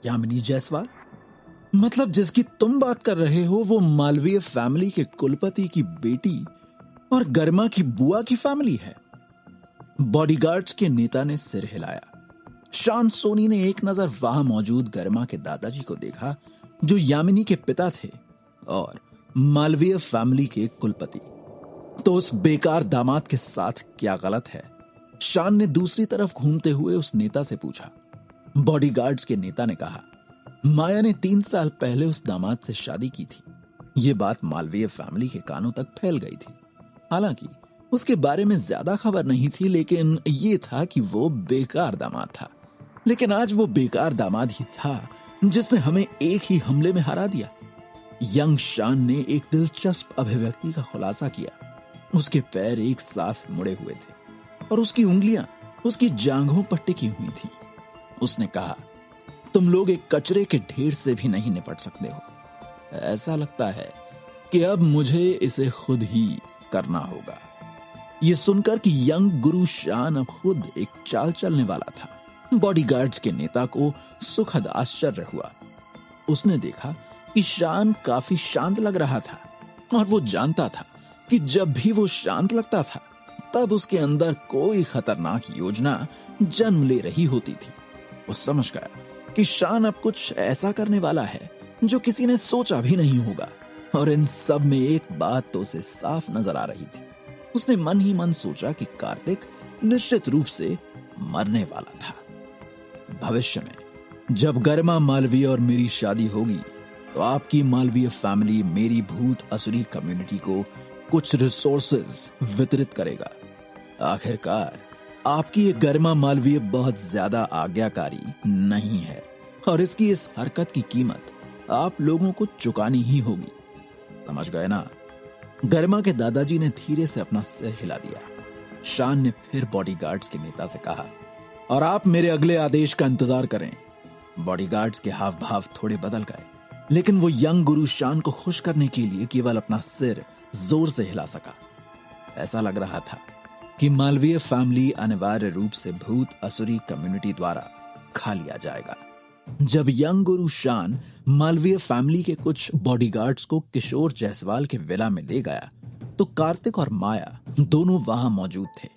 यामिनी जायसवाल? मतलब जिसकी तुम बात कर रहे हो वो मालवीय फैमिली के कुलपति की बेटी और गर्मा की बुआ की फैमिली है। बॉडीगार्ड्स के नेता ने सिर हिलाया। शान सोनी ने एक नजर वहां मौजूद गर्मा के दादाजी को देखा जो यामिनी के पिता थे और मालवीय फैमिली के कुलपति। तो उस बेकार दामाद के साथ क्या गलत है? शान ने दूसरी तरफ घूमते हुए उस नेता से पूछा। बॉडीगार्ड्स के नेता ने कहा, माया ने 3 साल पहले उस दामाद से शादी की थी। यह बात मालवीय फैमिली के कानों तक फैल गई थी। हालांकि उसके बारे में ज्यादा खबर नहीं थी, लेकिन यह था कि वो बेकार दामाद था। लेकिन आज वो बेकार दामाद ही था जिसने हमें एक ही हमले में हरा दिया। यंग शान ने एक दिलचस्प अभिव्यक्ति का खुलासा किया। उसके पैर एक साथ मुड़े हुए थे और उसकी उंगलियां उसकी जांघों पर टिकी हुई थी। उसने कहा, तुम लोग एक कचरे के ढेर से भी नहीं निपट सकते हो। ऐसा लगता है कि अब मुझे इसे खुद ही करना होगा। यह सुनकर कि यंग गुरु शान अब खुद एक चाल चलने वाला था, बॉडीगार्ड्स के नेता को सुखद आश्चर्य हुआ। उसने देखा कि शान काफी शांत लग रहा था और वो जानता था कि जब भी वो शांत लगता था तब उसके अंदर कोई खतरनाक योजना जन्म ले रही होती थी। वो समझ गया कि शान अब कुछ ऐसा करने वाला है जो किसी ने सोचा भी नहीं होगा। और इन सब में एक बात तो उसे साफ नजर आ रही थी। उसने मन ही मन सोचा कि कार्तिक निश्चित रूप से मरने वाला था। भविष्य में जब गर्मा मालवीय और मेरी शादी होगी तो आपकी मालवीय फैमिली मेरी भूत असुरी कम्युनिटी को कुछ रिसोर्सेज वितरित करेगा। आखिरकार आपकी ये गर्मा मालवीय बहुत ज्यादा आज्ञाकारी नहीं है और इसकी इस हरकत की कीमत आप लोगों को चुकानी ही होगी। समझ गए ना? गर्मा के दादाजी ने धीरे से अपना सिर हिला दिया। शान ने फिर बॉडीगार्ड्स के नेता से कहा, और आप मेरे अगले आदेश का इंतजार करें। बॉडीगार्ड्स के हाव भाव थोड़े बदल गए, लेकिन वो यंग गुरु शान को खुश करने के लिए केवल अपना सिर जोर से हिला सका। ऐसा लग रहा था कि मालवीय फैमिली अनिवार्य रूप से भूत असुरी कम्युनिटी द्वारा खा लिया जाएगा। जब यंग गुरु शान मालवीय फैमिली के कुछ बॉडीगार्ड्स को किशोर जायसवाल के विला में ले गया तो कार्तिक और माया दोनों वहां मौजूद थे।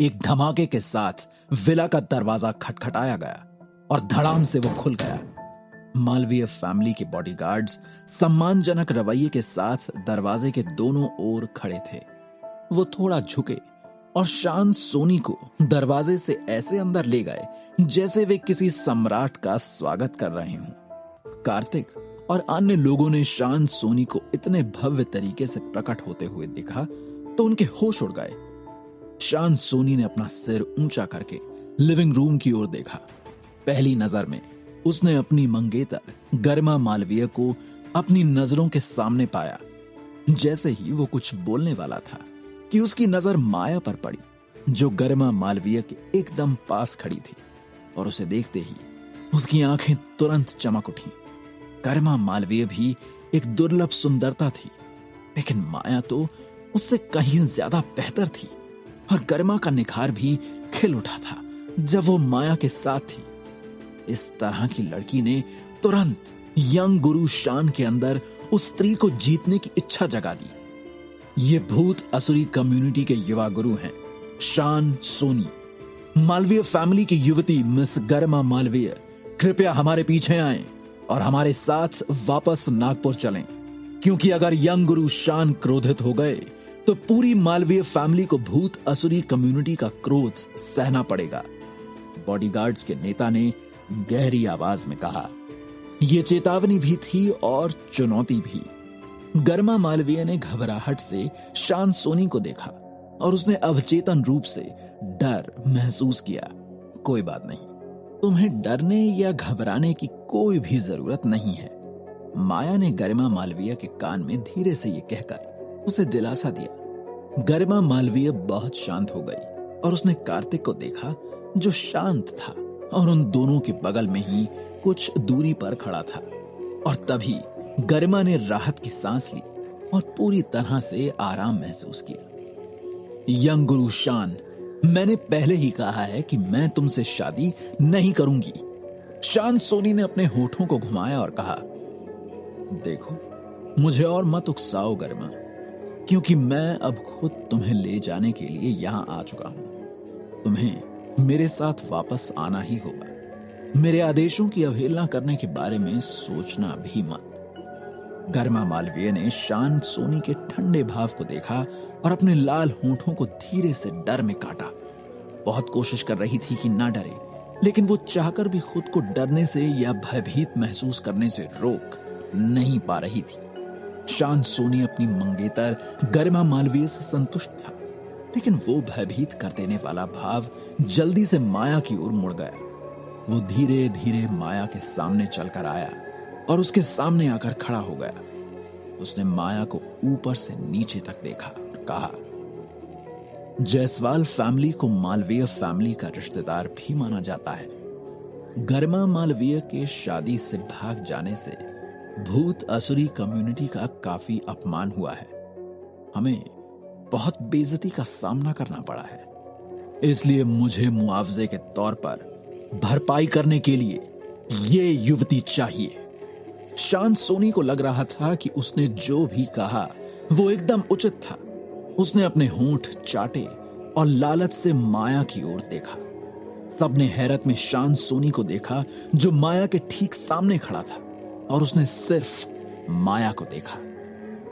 एक धमाके के साथ विला का दरवाजा खटखटाया गया और धड़ाम से वो खुल गया। मालवीय फैमिली के बॉडीगार्ड्स सम्मानजनक रवैये के साथ दरवाजे के दोनों ओर खड़े थे। वो थोड़ा झुके और शान सोनी को दरवाजे से ऐसे अंदर ले गए जैसे वे किसी सम्राट का स्वागत कर रहे हों। कार्तिक और अन्य लोगों ने शान सोनी को इतने भव्य तरीके से प्रकट होते हुए देखा तो उनके होश उड़ गए। शान सोनी ने अपना सिर ऊंचा करके लिविंग रूम की ओर देखा। पहली नजर में उसने अपनी मंगेतर गर्मा मालवीय को अपनी नजरों के सामने पाया। जैसे ही वो कुछ बोलने वाला था कि उसकी नजर माया पर पड़ी, जो गर्मा मालवीय के एकदम पास खड़ी थी, और उसे देखते ही उसकी आंखें तुरंत चमक उठी। गर्मा मालवीय भी एक दुर्लभ सुंदरता थी, लेकिन माया तो उससे कहीं ज्यादा बेहतर थी और गर्मा का निखार भी खिल उठा था जब वो माया के साथ थी। इस तरह की लड़की ने तुरंत यंग गुरु शान के अंदर उस स्त्री को जीतने की इच्छा जगा दी। ये भूत असुरी कम्युनिटी के युवा गुरु हैं शान सोनी। मालवीय फैमिली की युवती मिस गर्मा मालवीय, कृपया हमारे पीछे आएं और हमारे साथ वापस नागपुर चलें, क्योंकि अगर यंग गुरु शान क्रोधित हो गए तो पूरी मालवीय फैमिली को भूत असुरी कम्युनिटी का क्रोध सहना पड़ेगा। बॉडीगार्ड्स के नेता ने गहरी आवाज में कहा। यह चेतावनी भी थी और चुनौती भी। गर्मा मालवीय ने घबराहट से शान सोनी को देखा और उसने अवचेतन रूप से डर महसूस किया। कोई बात नहीं, तुम्हें डरने या घबराने की कोई भी जरूरत नहीं है, माया ने गर्मा मालवीय के कान में धीरे से ये कहकर उसे दिलासा दिया। गर्मा मालवीय बहुत शांत हो गई और उसने कार्तिक को देखा जो शांत था और उन दोनों के बगल में ही कुछ दूरी पर खड़ा था। और तभी गरिमा ने राहत की सांस ली और पूरी तरह से आराम महसूस किया। यंग गुरु शान, मैंने पहले ही कहा है कि मैं तुमसे शादी नहीं करूंगी। शान सोनी ने अपने होठों को घुमाया और कहा, देखो, मुझे और मत उकसाओ गरिमा, क्योंकि मैं अब खुद तुम्हें ले जाने के लिए यहां आ चुका हूं। तुम्हें मेरे साथ वापस आना ही होगा। मेरे आदेशों की अवहेलना करने के बारे में सोचना भी मत। गरिमा मालवीय ने शान सोनी के ठंडे भाव को देखा और अपने लाल होठों को धीरे से डर में काटा। बहुत कोशिश कर रही थी कि ना डरे, लेकिन वो चाहकर भी खुद को डरने से या भयभीत महसूस करने से रोक नहीं पा रही थी। शान सोनी अपनी मंगेतर गरिमा मालवीय से संतुष्ट था, लेकिन वो भयभीत कर देने वाला भाव जल्दी से माया की ओर मुड़ गया। वो धीरे धीरे माया के सामने चलकर आया और उसके सामने आकर खड़ा हो गया। उसने माया को ऊपर से नीचे तक देखा और कहा, जायसवाल फैमिली को मालवीय फैमिली का रिश्तेदार भी माना जाता है। गरिमा मालवीय के शादी से भाग जाने से भूत असुरी कम्युनिटी का काफी अपमान हुआ है। हमें बहुत बेइज्जती का सामना करना पड़ा है। इसलिए मुझे मुआवजे के तौर पर भरपाई करने के लिए ये युवती चाहिए। शान सोनी को लग रहा था कि उसने जो भी कहा वो एकदम उचित था। उसने अपने होंठ चाटे और लालच से माया की ओर देखा। सबने हैरत में शान सोनी को देखा, जो माया के ठीक सामने खड़ा था, और उसने सिर्फ माया को देखा।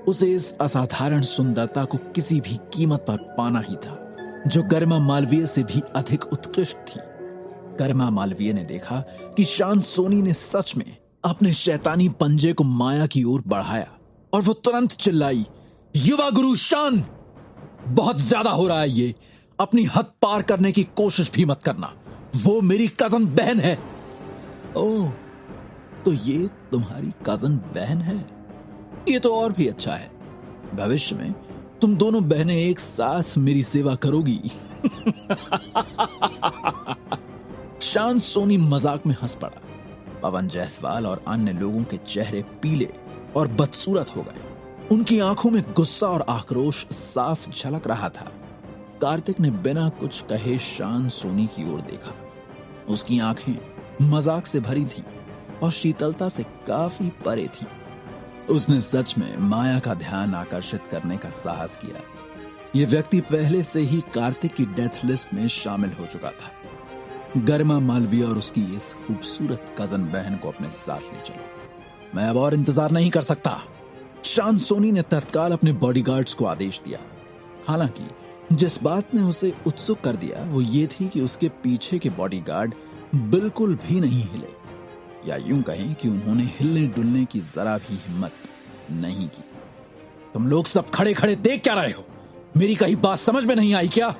उसे इस असाधारण सुंदरता को किसी भी कीमत पर पाना ही था, जो गरिमा मालवीय से भी अधिक उत्कृष्ट थी। गरिमा मालवीय ने देखा कि शान सोनी ने सच में अपने शैतानी पंजे को माया की ओर बढ़ाया और वो तुरंत चिल्लाई, युवा गुरु शान, बहुत ज्यादा हो रहा है ये। अपनी हद पार करने की कोशिश भी मत करना। वो मेरी कजन बहन है। ओह, तो ये तुम्हारी कजन बहन है? ये तो और भी अच्छा है। भविष्य में तुम दोनों बहनें एक साथ मेरी सेवा करोगी। शान सोनी मजाक में हंस पड़ा। पवन जायसवाल और अन्य लोगों के चेहरे पीले और बदसूरत हो गए। उनकी आंखों में गुस्सा और आक्रोश साफ झलक रहा था। कार्तिक ने बिना कुछ कहे शान सोनी की ओर देखा। उसकी आंखें मजाक से भरी थी और शीतलता से काफी परे थी। उसने सच में माया का ध्यान आकर्षित करने का साहस किया। यह व्यक्ति पहले से ही कार्तिक की डेथ लिस्ट में शामिल हो चुका था। गरिमा मालवीय और उसकी इस खूबसूरत कजन बहन को अपने साथ ले चलो। मैं अब और इंतजार नहीं कर सकता। शान सोनी ने तत्काल अपने बॉडीगार्ड्स को आदेश दिया। हालांकि जिस बात ने उसे उत्सुक कर दिया वो ये थी कि उसके पीछे के बॉडीगार्ड बिल्कुल भी नहीं हिले, या यूं कहें कि उन्होंने हिलने डुलने की जरा भी हिम्मत नहीं की। तुम लोग सब खड़े खड़े देख क्या रहे हो? मेरी कहीं बात समझ में नहीं आई क्या?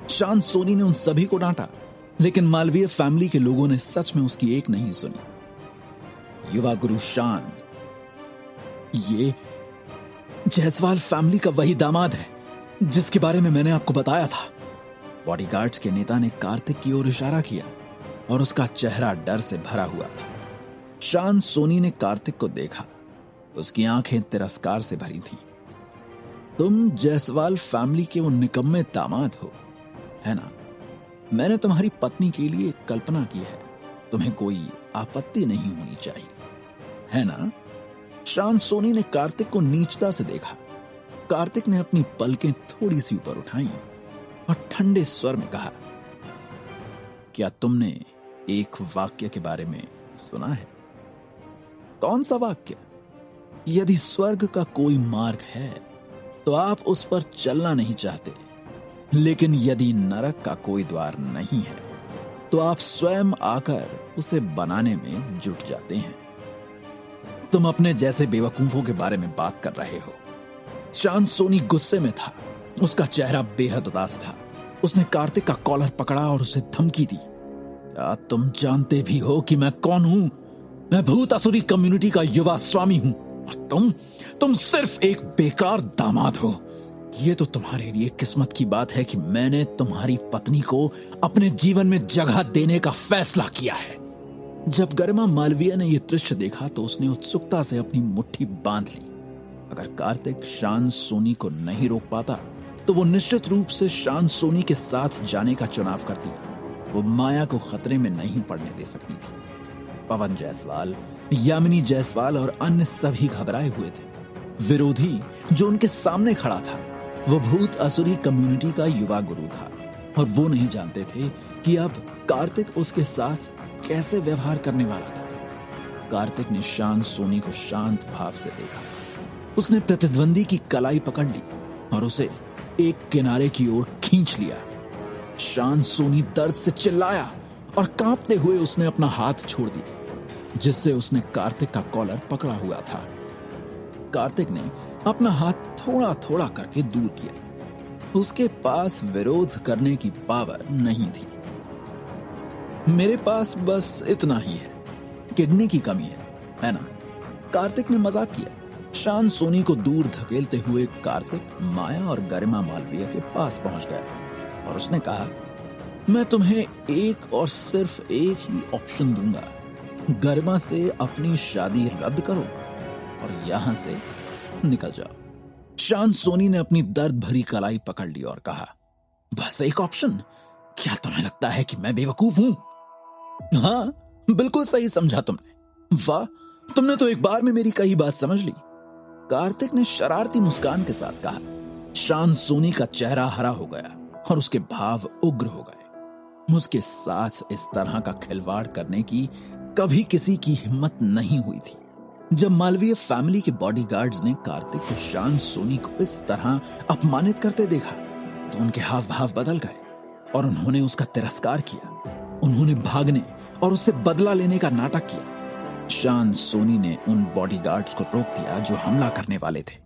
शान सोनी ने उन सभी को डांटा, लेकिन मालवीय फैमिली के लोगों ने सच में उसकी एक नहीं सुनी। युवा गुरु शान, ये जायसवाल फैमिली का वही दामाद है जिसके बारे में मैंने आपको बताया था। बॉडीगार्ड्स के नेता ने कार्तिक की ओर इशारा किया और उसका चेहरा डर से भरा हुआ था। शान सोनी ने कार्तिक को देखा। उसकी आंखें तिरस्कार से भरी थीं। तुम जायसवाल फैमिली के वो निकम्मे दामाद हो, है ना? मैंने तुम्हारी पत्नी के लिए एक कल्पना की है। तुम्हें कोई आपत्ति नहीं होनी चाहिए, है ना? शान सोनी ने कार्तिक को नीचता से देखा। कार्तिक ने अपनी पलकें थोड़ी सी ऊपर उठाई और ठंडे स्वर में कहा, क्या तुमने एक वाक्य के बारे में सुना है? कौन सा वाक्य? यदि स्वर्ग का कोई मार्ग है तो आप उस पर चलना नहीं चाहते, लेकिन यदि नरक का कोई द्वार नहीं है तो आप स्वयं आकर उसे बनाने में जुट जाते हैं। तुम अपने जैसे बेवकूफों के बारे में बात कर रहे हो। शान सोनी गुस्से में था। उसका चेहरा बेहद उदास था। उसने कार्तिक का कॉलर पकड़ा और उसे धमकी दी, क्या तुम जानते भी हो कि मैं कौन हूं? मैं भूत असुरी कम्युनिटी का युवा स्वामी हूं और तुम सिर्फ एक बेकार दामाद हो। ये तो तुम्हारे लिए किस्मत की बात है कि मैंने तुम्हारी पत्नी को अपने जीवन में जगह देने का फैसला किया है। जब गरिमा मालवीय ने यह दृश्य देखा तो उसने उत्सुकता से अपनी मुट्ठी बांध ली। अगर कार्तिक शान सोनी को नहीं रोक पाता तो वो निश्चित रूप से शान सोनी के साथ जाने का चुनाव करती। वो माया को खतरे में नहीं पड़ने दे सकती थी। पवन जायसवाल, यामिनी जायसवाल और अन्य सभी घबराए हुए थे। विरोधी जो उनके सामने खड़ा था वो भूत असुरी कम्युनिटी का युवा गुरु था और वो नहीं जानते थे कि अब कार्तिक उसके साथ कैसे व्यवहार करने वाला था। कार्तिक ने शान सोनी को शांत भाव से देखा। उसने प्रतिद्वंदी की कलाई पकड़ ली और उसे एक किनारे की ओर खींच लिया। शान सोनी दर्द से चिल्लाया और कांपते हुए उसने अपना हाथ छोड़ दिया जिससे उसने कार्तिक का कॉलर पकड़ा हुआ था। कार्तिक ने अपना हाथ थोड़ा थोड़ा करके दूर किया। उसके पास विरोध करने की पावर नहीं थी। मेरे पास बस इतना ही है, किडनी की कमी है ना? कार्तिक ने मजाक किया। शान सोनी को दूर धकेलते हुए कार्तिक माया और गरिमा मालवीय के पास पहुंच गया और उसने कहा, मैं तुम्हें एक और सिर्फ एक ही ऑप्शन दूंगा। गरिमा से अपनी शादी रद्द करो और यहां से निकल जाओ। शान सोनी ने अपनी दर्द भरी कलाई पकड़ ली और कहा, बस एक ऑप्शन? क्या तुम्हें लगता है कि मैं बेवकूफ हूं? हाँ, बिल्कुल सही समझा तुमने। वाह, तुमने तो एक बार में मेरी कही बात समझ ली। कार्तिक ने शरारती मुस्कान के साथ कहा। शान सोनी का चेहरा हरा हो गया और उसके भाव उग्र हो गए। उसके साथ इस तरह का खिलवाड़ करने की कभी किसी की हिम्मत नहीं हुई थी। जब मालवीय फैमिली के बॉडीगार्ड्स ने कार्तिक को शान सोनी को इस तरह अपमानित करते देखा तो उनके हाव भाव बदल गए और उन्होंने उसका तिरस्कार किया। उन्होंने भागने और उससे बदला लेने का नाटक किया। शान सोनी ने उन बॉडीगार्ड्स को रोक दिया जो हमला करने वाले थे।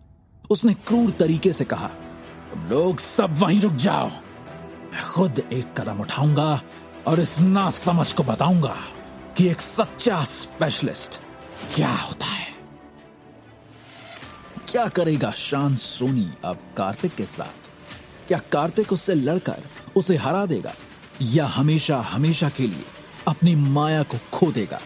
उसने क्रूर तरीके से कहा, तुम लोग सब वहीं रुक जाओ। मैं खुद एक कदम उठाऊंगा और इस नासमझ को बताऊंगा कि एक सच्चा स्पेशलिस्ट क्या होता है। क्या करेगा शान सोनी अब कार्तिक के साथ? क्या कार्तिक उससे लड़कर उसे हरा देगा या हमेशा हमेशा के लिए अपनी माया को खो देगा?